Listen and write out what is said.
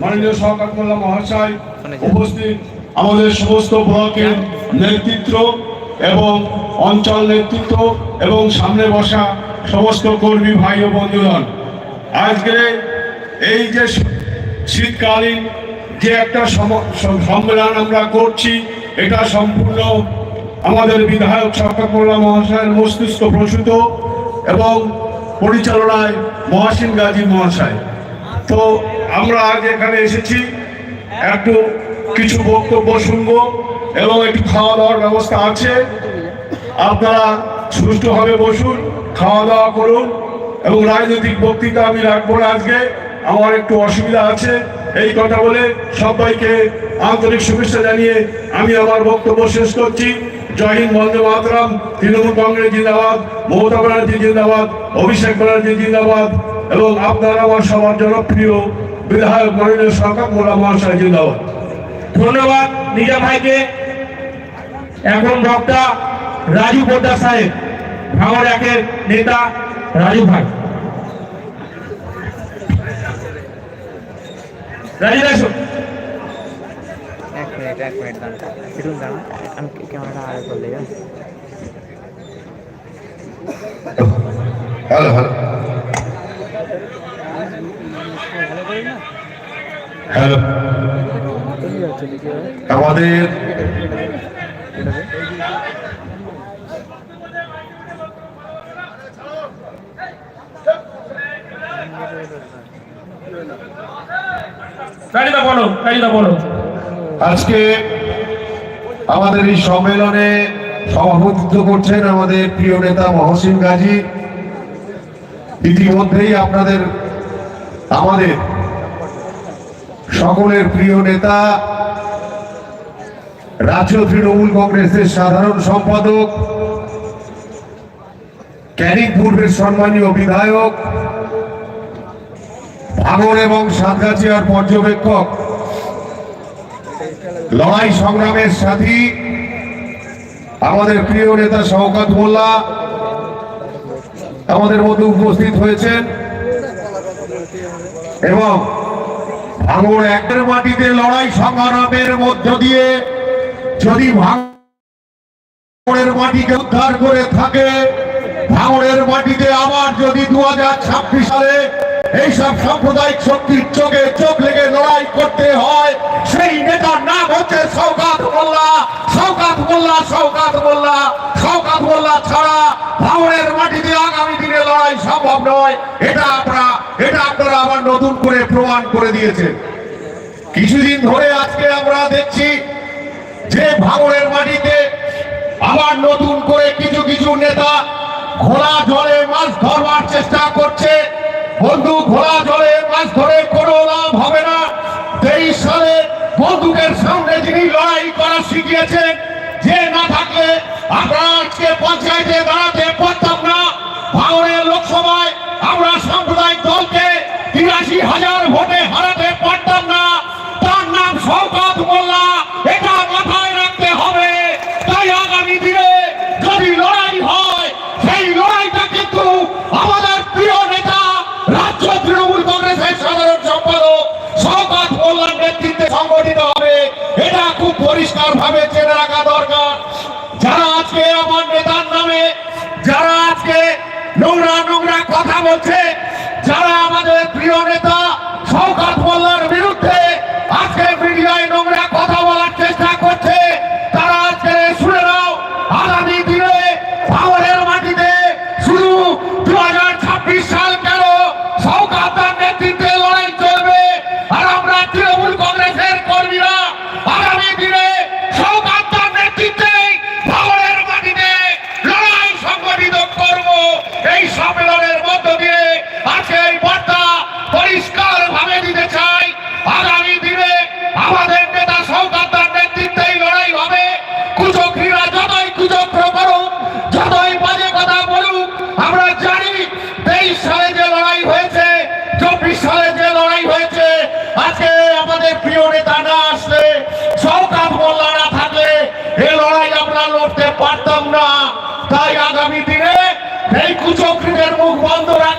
মাননীয় শওকত মোল্লা মহাশয় উপস্থিত, আমাদের সমস্ত ব্লকের নেতৃত্ব এবং অঞ্চল নেতৃত্ব এবং সামনে বসা সমস্ত কর্মী ভাই ও বন্ধুগণ, আজকে এই যে শীতকালীন যে একটা সম্মেলন আমরা করছি, এটা সম্পূর্ণ আমাদের বিধায়ক শওকত মোল্লা মহাশয়ের মস্তিষ্ক প্রসূত এবং পরিচালনায় মহসিন গাজী মহাশয়। তো আমরা আজ এখানে এসেছি একটু কিছু বক্তব্য শুনবো এবং একটু খাওয়া দাওয়ার ব্যবস্থা আছে। আপনারা সুষ্ঠুভাবে বসুন, খাওয়া দাওয়া করুন এবং রাজনৈতিক বক্তৃতা আমি রাখবো না, আজকে আমার একটু অসুবিধা আছে। এই কথা বলে সবাইকে আন্তরিক শুভেচ্ছা জানিয়ে আমি আমার বক্তব্য শেষ করছি। জয় হিন্দ, বন্দে মাতরম। তৃণমূল কংগ্রেস জিন্দাবাদ, মমতা ব্যানার্জি জিন্দাবাদ, অভিষেক ব্যানার্জি জিন্দাবাদ এবং আপনারা আমার সবার জনপ্রিয় বিধায়ক মাননীয় শওকত মোল্লা মহাশয় জিন্দাবাদ। ধন্যবাদ নিজাম ভাইকে। এখন বক্তা রাজু পোদ্দার সাহেব, ভাঙড় একের নেতা রাজু ভাই। রাজু আসুন। এক মিনিট দাঁড়ান, আমি ক্যামেরাটা আড়াই করে দিই। হ্যালো হ্যালো হ্যালো, আমাদের আজকে আমাদের এই সম্মেলনে সভাপতিত্ব করছেন আমাদের প্রিয় নেতা মহসিন গাজী। ইতিমধ্যেই আমাদের সকলের প্রিয় নেতা, রাজ্য তৃণমূল কংগ্রেসের সাধারণ সম্পাদক, ক্যানিং পূর্বের সম্মানীয় বিধায়ক, ভাঙড় এবং সাতগাছিয়ার পর্যবেক্ষক, লড়াই সংগ্রামের সাথী আমাদের প্রিয় নেতা শওকত মোল্লা আমাদের মধ্যে উপস্থিত হয়েছেন এবং ভাঙড় একের মাটিতে লড়াই সংগ্রামের মধ্য দিয়ে যদি ভাঙড়ের মাটিকে উদ্ধার করে থাকে, ভাঙড়ের মাটিতে আবার যদি 2026 সালে এইসব সাম্প্রদায়িক শক্তির চোখে চোখ লেগে লড়াই করতে হয়, সেই নেতার নাম হচ্ছে শওকত মোল্লা। শওকত মোল্লা, শওকত মোল্লা, শওকত মোল্লা ছাড়া ভাঙড়ের মাটিতে আগামী দিনে লড়াই সম্ভব নয়। এটা আপনারা আবার নতুন করে প্রমাণ করে দিয়েছেন। কিছুদিন ধরে আজকে আমরা দেখছি যে ভাঙড়ের মাটিতে আবার নতুন করে কিছু নেতা ঘোলা জলে মাছ ধরবার চেষ্টা করছে। বন্ধু, ঘোলা জলে মাছ ধরে কোনো লাভ হবে না। 23 সালে বন্দুকের সামনে যিনি লড়াই করা শিখিয়েছেন, যে না থাকলে আমরা আজকে পঞ্চায়েতে দাঁড়াতে পারতাম না। ভাঙড়ের লোকসভায় আমরা সাম্প্রদায়িক দলকে 83,000 ভোটে হারাতে পারতাম না। তার নাম শওকত মোল্লা, এটা মাথায় রাখতে হবে। তাই আগামী দিনে যদি লড়াই হয়, সেই লড়াইটা কিন্তু আমাদের প্রিয় নেতা রাজ্য তৃণমূল কংগ্রেসের সাধারণ সম্পাদক শওকত মোল্লার নেতৃত্বে সংগঠিত হবে। এটা খুব পরিষ্কার ভাবে জেনে রাখা দরকার। যারা আজকে আমার নেতার নামে যারা আজকে নোংরা কথা বলছে, যারা আমাদের প্রিয় নেতা শওকত মোল্লার বিরুদ্ধে আজকে মিডিয়ায় নোংরা কথা বলার চেষ্টা করছে, তারা আজকে শুনে নাও, আগামী দিনে ভাঙড়ের মাটিতে শুধু 2026 সাল কেন শওকতের নেতৃত্বে লড়াই চলবে। আর আমরা তৃণমূল কংগ্রেসের কর্মীরা আগামী দিনে শওকতের নেতৃত্বে ভাঙড়ের মাটিতে লড়াই সংগঠিত করব। এই সম্মেলনের মধ্য দিয়ে আজকে এই বার্তা পরিষ্কার ভাবে দিতে চাই, আগামী দিনে আমাদের নেতা শওকতের নেতৃত্বেই লড়াই হবে। কুচক্রীরা যতই কুচক্র করুক, যতই বাজে কথা বলুক, আমরা জানি 23 সালে যে লড়াই হয়েছে, 24 সালে যে লড়াই হয়েছে, আজকে আমাদের প্রিয় নেতা না আসলে, শওকত মোল্লা না থাকলে এই লড়াই আমরা লড়তে পারতাম না। তাই আগামী দিনে এই কুচক্রীদের মুখ বন্ধ রাখতে